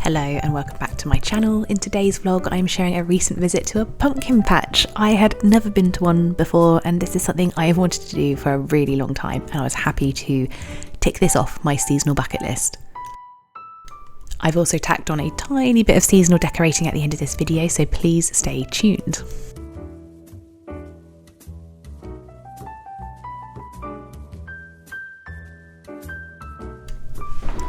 Hello and welcome back to my channel. In today's vlog I'm sharing a recent visit to a pumpkin patch. I had never been to one before and this is something I have wanted to do for a really long time, and I was happy to tick this off my seasonal bucket list. I've also tacked on a tiny bit of seasonal decorating at the end of this video, so please stay tuned.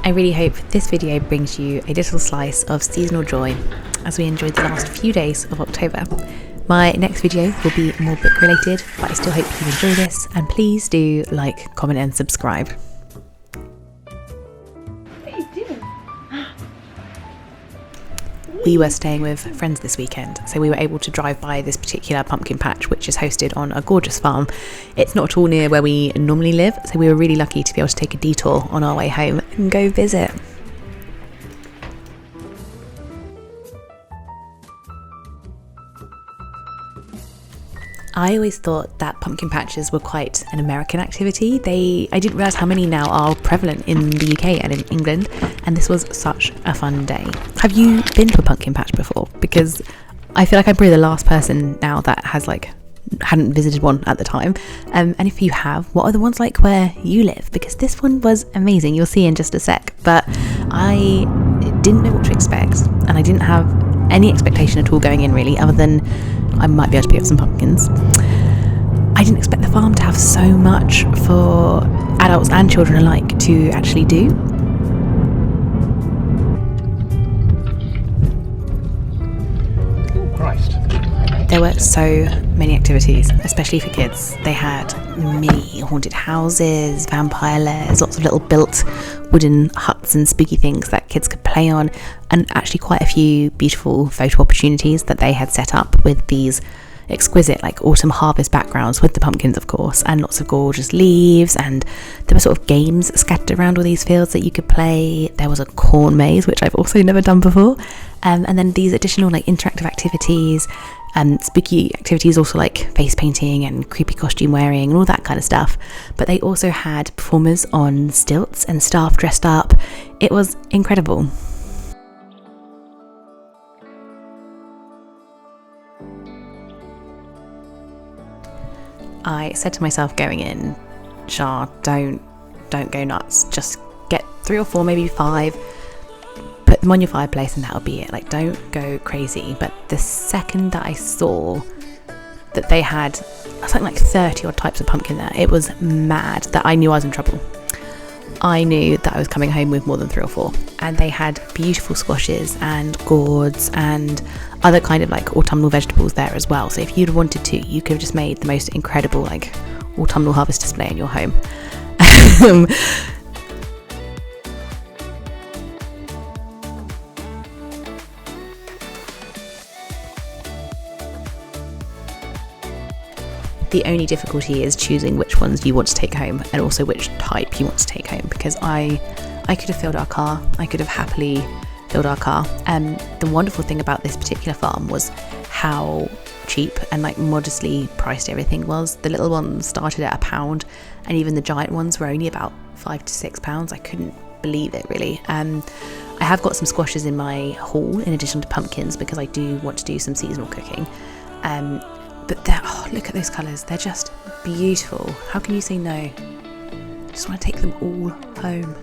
I really hope this video brings you a little slice of seasonal joy as we enjoyed the last few days of October. My next video will be more book related, but I still hope you enjoy this, and please do like, comment and subscribe. We were staying with friends this weekend, so we were able to drive by this particular pumpkin patch, which is hosted on a gorgeous farm. It's not at all near where we normally live, so we were really lucky to be able to take a detour on our way home and go visit. I always thought that pumpkin patches were quite an American activity. I didn't realise how many now are prevalent in the UK and in England, and this was such a fun day. Have you been to a pumpkin patch before? Because I feel like I'm probably the last person now that hadn't visited one at the time. And if you have, what are the ones like where you live? Because this one was amazing. You'll see in just a sec. But I didn't know what to expect, and I didn't have any expectation at all going in really, other than I might be able to pick up some pumpkins. I didn't expect the farm to have so much for adults and children alike to actually do. There were so many activities, especially for kids. They had mini haunted houses, vampire lairs, lots of little built wooden huts and spooky things that kids could play on, and actually quite a few beautiful photo opportunities that they had set up with these exquisite autumn harvest backgrounds with the pumpkins, of course, and lots of gorgeous leaves, and there were sort of games scattered around all these fields that you could play. There was a corn maze, which I've also never done before, and then these additional interactive activities and spooky activities, also like face painting and creepy costume wearing and all that kind of stuff. But they also had performers on stilts and staff dressed up. It was incredible. I said to myself going in, Char, don't go nuts. Just get 3 or 4, maybe 5. Put them on your fireplace and that'll be it. Don't go crazy. But the second that I saw that they had something like 30 odd types of pumpkin there, it was mad that I knew I was in trouble. I knew that I was coming home with more than 3 or 4. And they had beautiful squashes and gourds and other kind of autumnal vegetables there as well. So if you'd wanted to, you could have just made the most incredible autumnal harvest display in your home. The only difficulty is choosing which ones you want to take home, and also which type you want to take home, because I could have filled our car. I could have happily filled our car. The wonderful thing about this particular farm was how cheap and modestly priced everything was. The little ones started at £1, and even the giant ones were only about £5 to £6. I couldn't believe it really. I have got some squashes in my haul in addition to pumpkins, because I do want to do some seasonal cooking. But look at those colours, they're just beautiful. How can you say no? I just want to take them all home.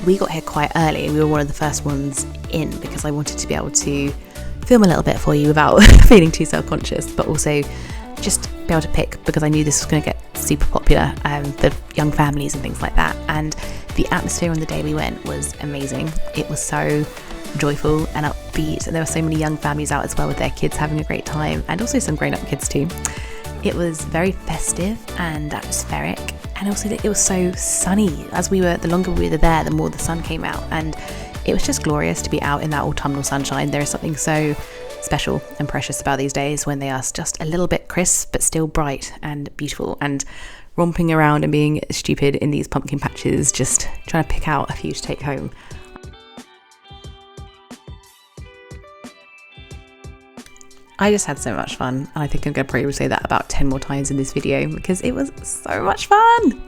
We got here quite early. We were one of the first ones in because I wanted to be able to film a little bit for you without feeling too self-conscious, but also just be able to pick, because I knew this was going to get super popular for young families and things like that. And the atmosphere on the day we went was amazing. It was so joyful and upbeat, and there were so many young families out as well with their kids having a great time, and also some grown-up kids too. It was very festive and atmospheric, and also it was so sunny. The longer we were there, the more the sun came out, and it was just glorious to be out in that autumnal sunshine. There is something so special and precious about these days when they are just a little bit crisp but still bright and beautiful, and romping around and being stupid in these pumpkin patches, just trying to pick out a few to take home. I just had so much fun, and I think I'm going to probably say that about 10 more times in this video because it was so much fun.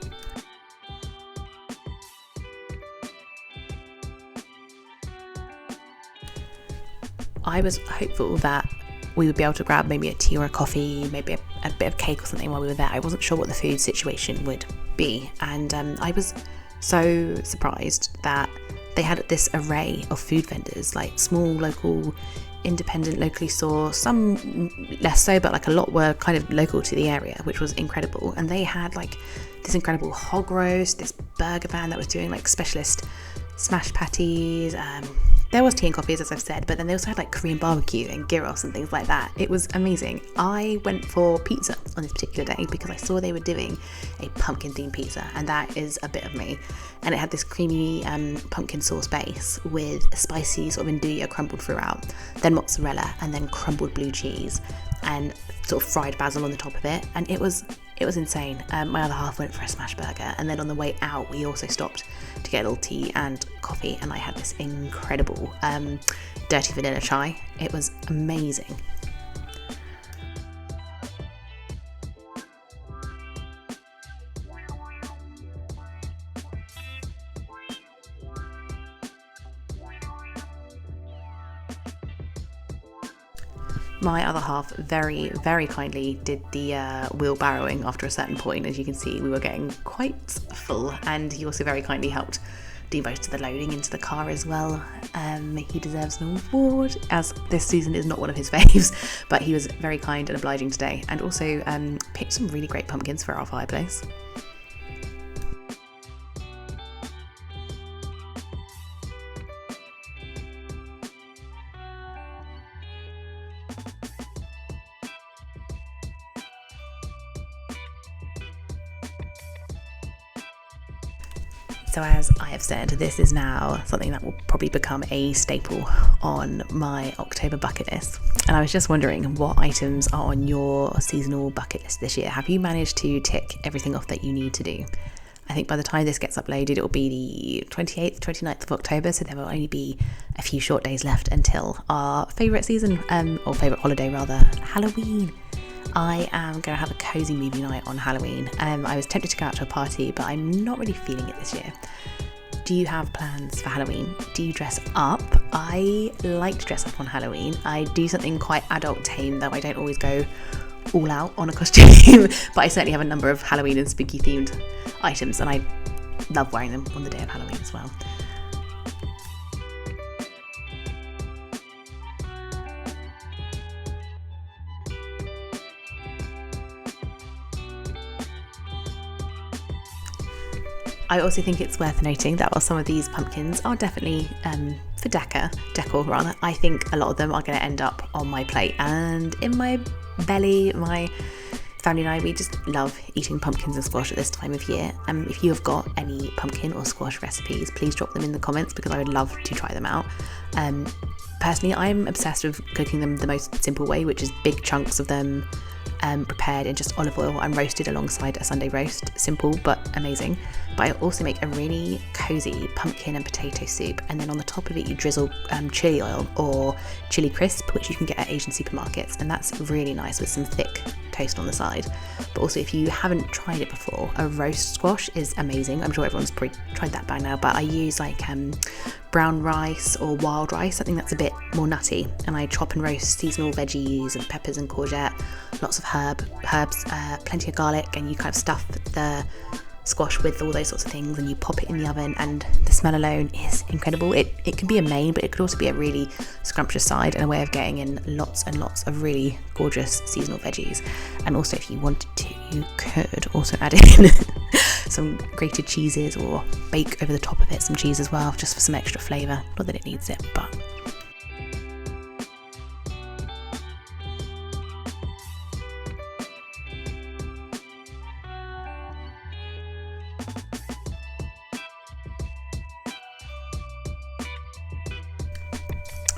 I was hopeful that we would be able to grab maybe a tea or a coffee, maybe a bit of cake or something while we were there. I wasn't sure what the food situation would be, and I was so surprised that they had this array of food vendors, like small, local, independent, locally sourced, some less so, but like a lot were kind of local to the area, which was incredible. And they had like this incredible hog roast, this burger van that was doing like specialist smash patties, there was tea and coffees, as I've said, but then they also had like Korean barbecue and gyros and things like that. It was amazing. I went for pizza on this particular day because I saw they were doing a pumpkin themed pizza, and that is a bit of me. And it had this creamy pumpkin sauce base with a spicy sort of andouille crumbled throughout, then mozzarella, and then crumbled blue cheese and sort of fried basil on the top of it. And it was insane. My other half went for a smash burger, and then on the way out we also stopped to get a little tea and coffee, and I had this incredible dirty vanilla chai. It was amazing. My other half very, very kindly did the wheelbarrowing after a certain point. As you can see, we were getting quite full, and he also very kindly helped do most of the loading into the car as well. He deserves an award, as this season is not one of his faves, but he was very kind and obliging today, and also picked some really great pumpkins for our fireplace. So as I have said, this is now something that will probably become a staple on my October bucket list. And I was just wondering, what items are on your seasonal bucket list this year? Have you managed to tick everything off that you need to do? I think by the time this gets uploaded, it will be the 28th, 29th of October, so there will only be a few short days left until our favourite season, or favourite holiday rather, Halloween. I am going to have a cozy movie night on Halloween. I was tempted to go out to a party, but I'm not really feeling it this year. Do you have plans for Halloween? Do you dress up? I like to dress up on Halloween. I do something quite adult tame, though I don't always go all out on a costume, but I certainly have a number of Halloween and spooky themed items, and I love wearing them on the day of Halloween as well. I also think it's worth noting that while some of these pumpkins are definitely for decor rather, I think a lot of them are going to end up on my plate and in my belly. My family and I, we just love eating pumpkins and squash at this time of year. If you have got any pumpkin or squash recipes, please drop them in the comments because I would love to try them out. Personally, I'm obsessed with cooking them the most simple way, which is big chunks of them prepared in just olive oil and roasted alongside a Sunday roast. Simple but amazing. But I also make a really cozy pumpkin and potato soup, and then on the top of it you drizzle chili oil or chili crisp, which you can get at Asian supermarkets, and that's really nice with some thick toast on the side. But also, if you haven't tried it before, a roast squash is amazing. I'm sure everyone's probably tried that by now, but I use like brown rice or wild rice, something that's a bit more nutty, and I chop and roast seasonal veggies and peppers and courgette, lots of herbs, plenty of garlic, and you kind of stuff the squash with all those sorts of things, and you pop it in the oven, and the smell alone is incredible. It can be a main, but it could also be a really scrumptious side and a way of getting in lots and lots of really gorgeous seasonal veggies. And also, if you wanted to, you could also add in some grated cheeses or bake over the top of it some cheese as well, just for some extra flavour. Not that it needs it, but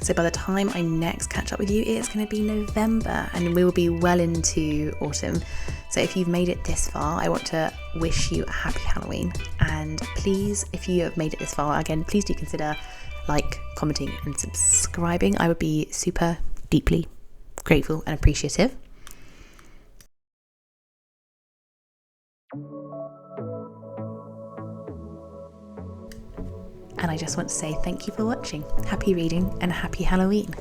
so by the time I next catch up with you, it's going to be November, and we will be well into autumn. So if you've made it this far, I want to wish you a happy Halloween. And please, if you have made it this far, again, please do consider commenting and subscribing. I would be super deeply grateful and appreciative. And I just want to say thank you for watching. Happy reading and happy Halloween.